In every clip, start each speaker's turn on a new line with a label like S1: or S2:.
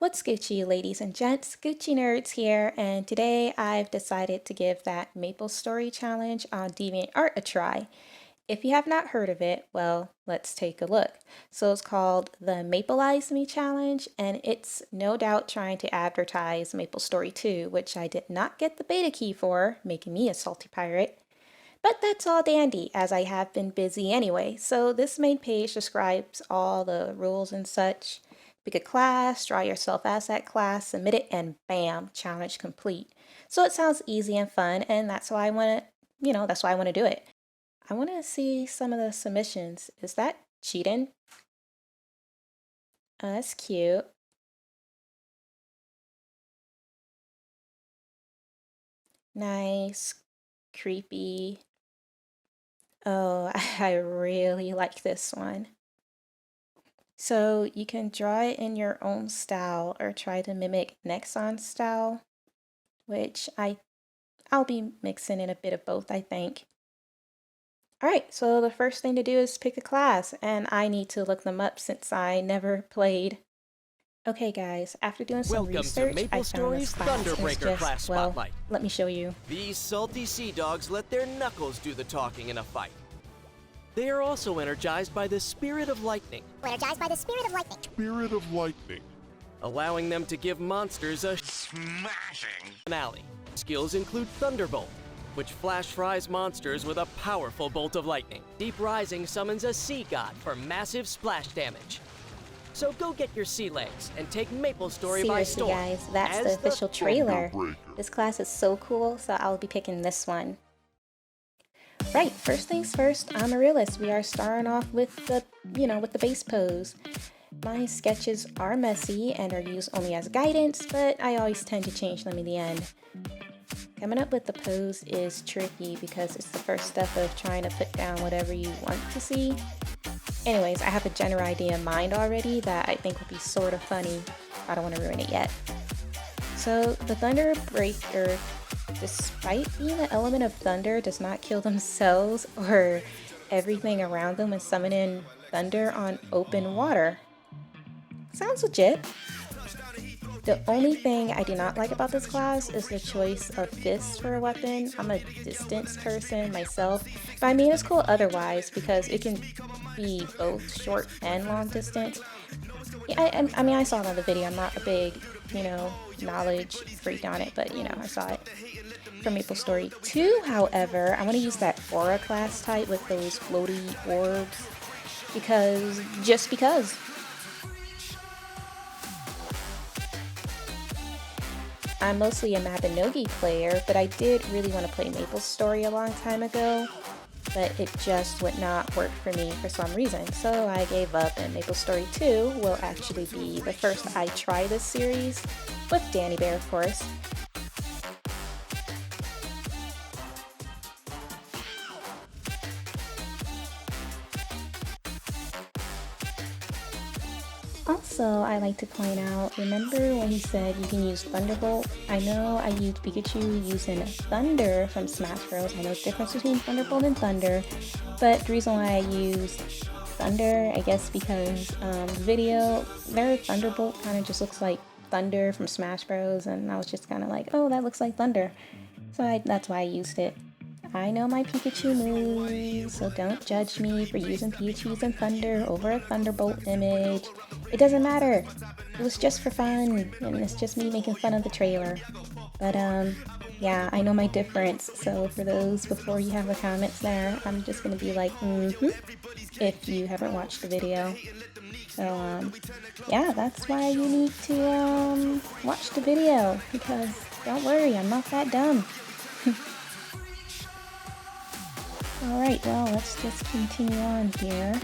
S1: What's Gucci, ladies and gents? Gucci Nerds here, and today I've decided to give that Maple Story challenge on Deviant Art a try. If you have not heard of it, well, let's take a look. So it's called the Mapleize Me challenge, and it's no doubt trying to advertise Maple Story 2, which I did not get the beta key for, making me a salty pirate. But that's all dandy, as I have been busy anyway. So this main page describes all the rules and such. Pick a class, draw yourself as that class, submit it, and bam, challenge complete. So it sounds easy and fun, and that's why I want to, that's why I want to do it. I want to see some of the submissions. Is that cheating? That's cute. Nice, creepy. Oh, I really like this one. So you can draw it in your own style or try to mimic Nexon's style, which I'll be mixing in a bit of both, I think. Alright, so the first thing to do is pick a class, and I need to look them up since I never played. Okay guys, after doing some research, I found this class. It's just, well, let me show you.
S2: These salty sea dogs let their knuckles do the talking in a fight. They are also energized by the spirit of lightning.
S3: Spirit of lightning.
S2: Allowing them to give monsters a smashing finale. Skills include Thunderbolt, which flash fries monsters with a powerful bolt of lightning. Deep Rising summons a sea god for massive splash damage. So go get your sea legs and take Maple Story by storm.
S1: Seriously guys, that's the official trailer. This class is so cool, so I'll be picking this one. Right, first things first, I'm a realist. We are starting off with the, with the base pose. My sketches are messy and are used only as guidance, but I always tend to change them in the end. Coming up with the pose is tricky because it's the first step of trying to put down whatever you want to see. Anyways, I have a general idea in mind already that I think would be sort of funny. I don't want to ruin it yet. So the Thunder Breaker, despite being an element of thunder, does not kill themselves or everything around them when summoning thunder on open water. Sounds legit. The only thing I do not like about this class is the choice of fists for a weapon. I'm a distance person myself, but I mean it's cool otherwise because it can be both short and long distance. Yeah, I mean I saw it on the video. I'm not a big, knowledge freak on it, but I saw it. For Maple Story 2, however, I want to use that Aura class type with those floaty orbs just because. I'm mostly a Mabinogi player, but I did really want to play Maple Story a long time ago, but it just would not work for me for some reason, so I gave up, and Maple Story 2 will actually be the first I try this series, with Danny Bear of course. Also, I like to point out, remember when he said you can use Thunderbolt? I know I used Pikachu using Thunder from Smash Bros. I know the difference between Thunderbolt and Thunder, but the reason why I used Thunder, I guess because the video, their Thunderbolt kind of just looks like Thunder from Smash Bros. And I was just kind of like, oh, that looks like Thunder. So that's why I used it. I know my Pikachu moves, so don't judge me for using Pikachu's and Thunder over a Thunderbolt image. It doesn't matter. It was just for fun, and it's just me making fun of the trailer. But yeah, I know my difference, so for those before you have the comments there, I'm just gonna be like, if you haven't watched the video. So yeah, that's why you need to watch the video, because don't worry, I'm not that dumb. Alright, well, let's just continue on here.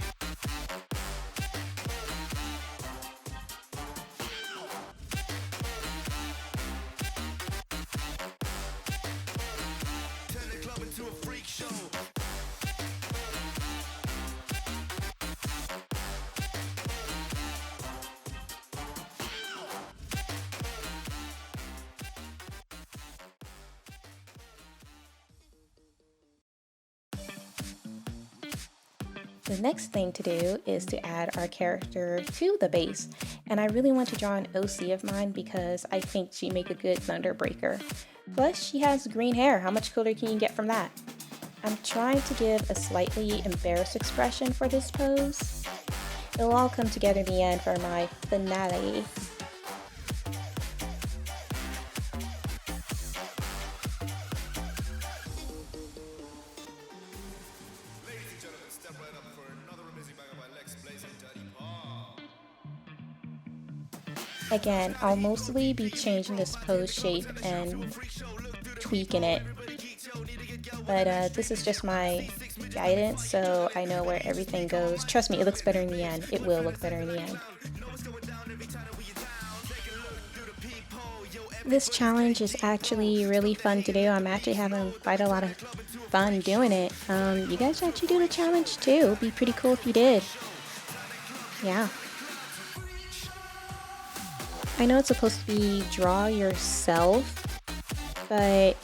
S1: The next thing to do is to add our character to the base. And I really want to draw an OC of mine because I think she'd make a good Thunderbreaker. Plus, she has green hair. How much cooler can you get from that? I'm trying to give a slightly embarrassed expression for this pose. It'll all come together in the end for my finale. Again, I'll mostly be changing this pose shape and tweaking it. But this is just my guidance, so I know where everything goes. Trust me, it looks better in the end. It will look better in the end. This challenge is actually really fun to do. I'm actually having quite a lot of fun doing it. You guys should actually do the challenge too. It'd be pretty cool if you did. Yeah. I know it's supposed to be draw yourself, but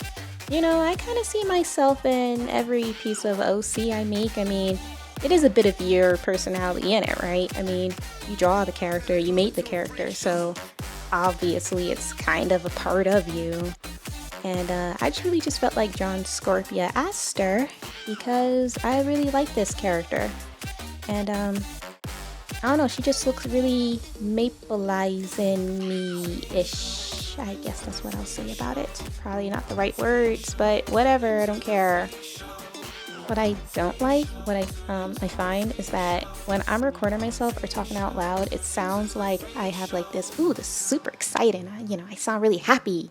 S1: you know, I kind of see myself in every piece of OC I make. I mean, it is a bit of your personality in it, right? I mean, you draw the character, you make the character, so obviously it's kind of a part of you. And I truly just felt like drawing Scorpia Aster because I really like this character. And I don't know, she just looks really Mapleize Me-ish. I guess that's what I'll say about it. Probably not the right words, but whatever, I don't care. What I don't like, what I find is that when I'm recording myself or talking out loud, it sounds like I have like this is super exciting. I sound really happy.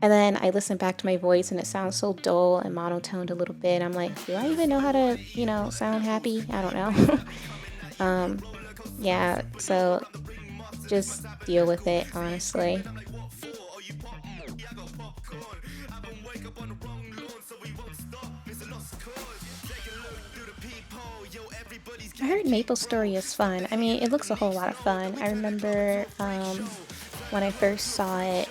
S1: And then I listen back to my voice and it sounds so dull and monotoned a little bit. I'm like, do I even know how to, sound happy? I don't know. Yeah, so just deal with it, honestly. I heard Maple Story is fun. I mean, it looks a whole lot of fun. I remember when I first saw it,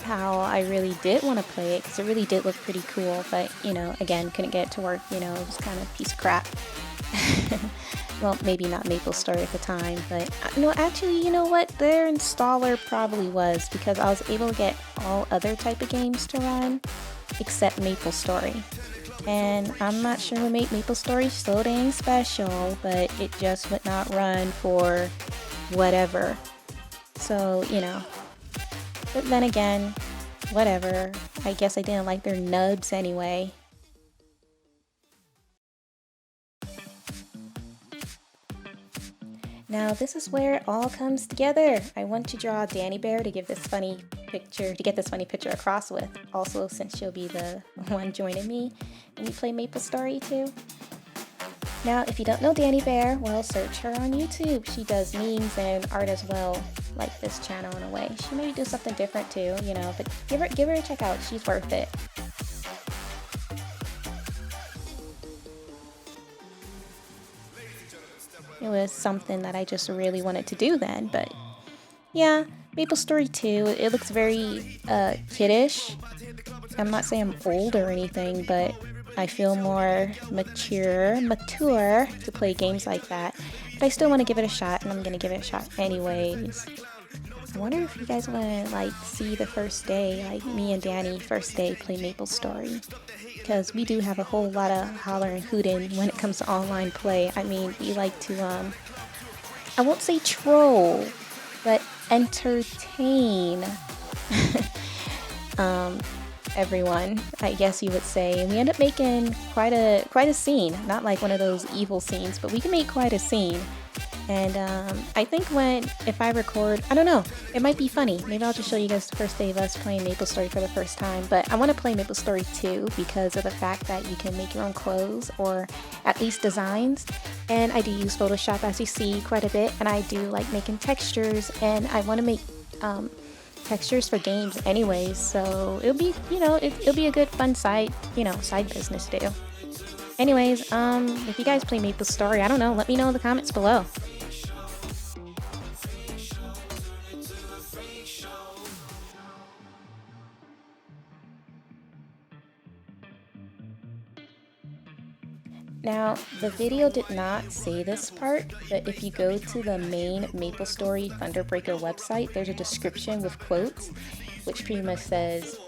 S1: how I really did want to play it because it really did look pretty cool. But, again, couldn't get it to work. It was kind of a piece of crap. Well, maybe not Maple Story at the time, but no, actually, you know what? Their installer probably was because I was able to get all other type of games to run except Maple Story. And I'm not sure what made Maple Story so dang special, but it just would not run for whatever. So, but then again, whatever. I guess I didn't like their nubs anyway. Now this is where it all comes together. I want to draw Danny Bear to get this funny picture across with. Also, since she'll be the one joining me when we play Maple Story too. Now, if you don't know Danny Bear, well, search her on YouTube. She does memes and art as well, like this channel in a way. She maybe do something different too, but give her a check out. She's worth it. It was something that I just really wanted to do then, but yeah, Maple Story 2, it looks very kiddish. I'm not saying I'm old or anything, but I feel more mature to play games like that. But I still want to give it a shot, and I'm going to give it a shot anyways. I wonder if you guys want to see the first day, me and Danny first day play Maple Story. Because we do have a whole lot of holler and hooting when it comes to online play. I mean, we like to, I won't say troll, but entertain everyone, I guess you would say. And we end up making quite a scene. Not like one of those evil scenes, but we can make quite a scene. And I think if I record, I don't know, it might be funny. Maybe I'll just show you guys the first day of us playing Maple Story for the first time. But I want to play Maple Story 2 because of the fact that you can make your own clothes or at least designs. And I do use Photoshop, as you see, quite a bit. And I do like making textures, and I want to make textures for games anyways. So it'll be, it'll be a good fun side business to do. Anyways, if you guys play Maple Story, I don't know, let me know in the comments below. Now, the video did not say this part, but if you go to the main MapleStory Thunderbreaker website, there's a description with quotes, which pretty much says,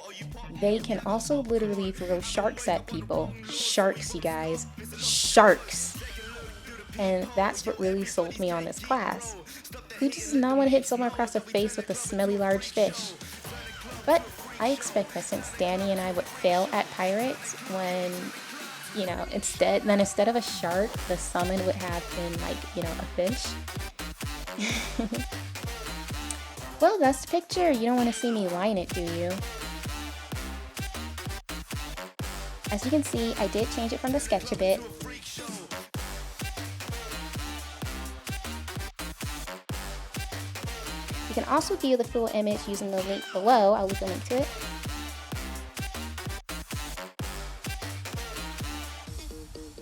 S1: they can also literally throw sharks at people. Sharks, you guys. Sharks! And that's what really sold me on this class. Who does not want to hit someone across the face with a smelly large fish? But I expect that since Danny and I would fail at pirates when, you know, instead of a shark, the summon would have been like, you know, a fish. Well, that's the picture. You don't want to see me line it, do you? As you can see, I did change it from the sketch a bit. You can also view the full image using the link below. I'll leave a link to it.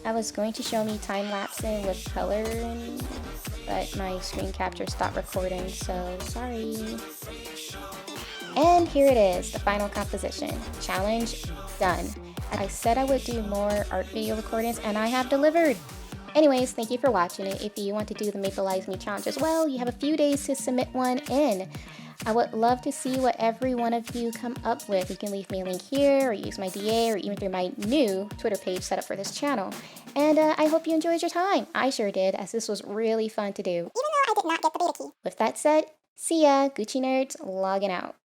S1: I was going to show me time-lapsing with color, but my screen capture stopped recording, so sorry. And here it is, the final composition. Challenge done. I said I would do more art video recordings, and I have delivered. Anyways, thank you for watching it. If you want to do the Mapleize Me challenge as well, you have a few days to submit one in. I would love to see what every one of you come up with. You can leave me a link here, or use my DA, or even through my new Twitter page set up for this channel. And I hope you enjoyed your time. I sure did, as this was really fun to do.
S3: Even though I did not get the beta key.
S1: With that said, see ya, Gucci Nerds logging out.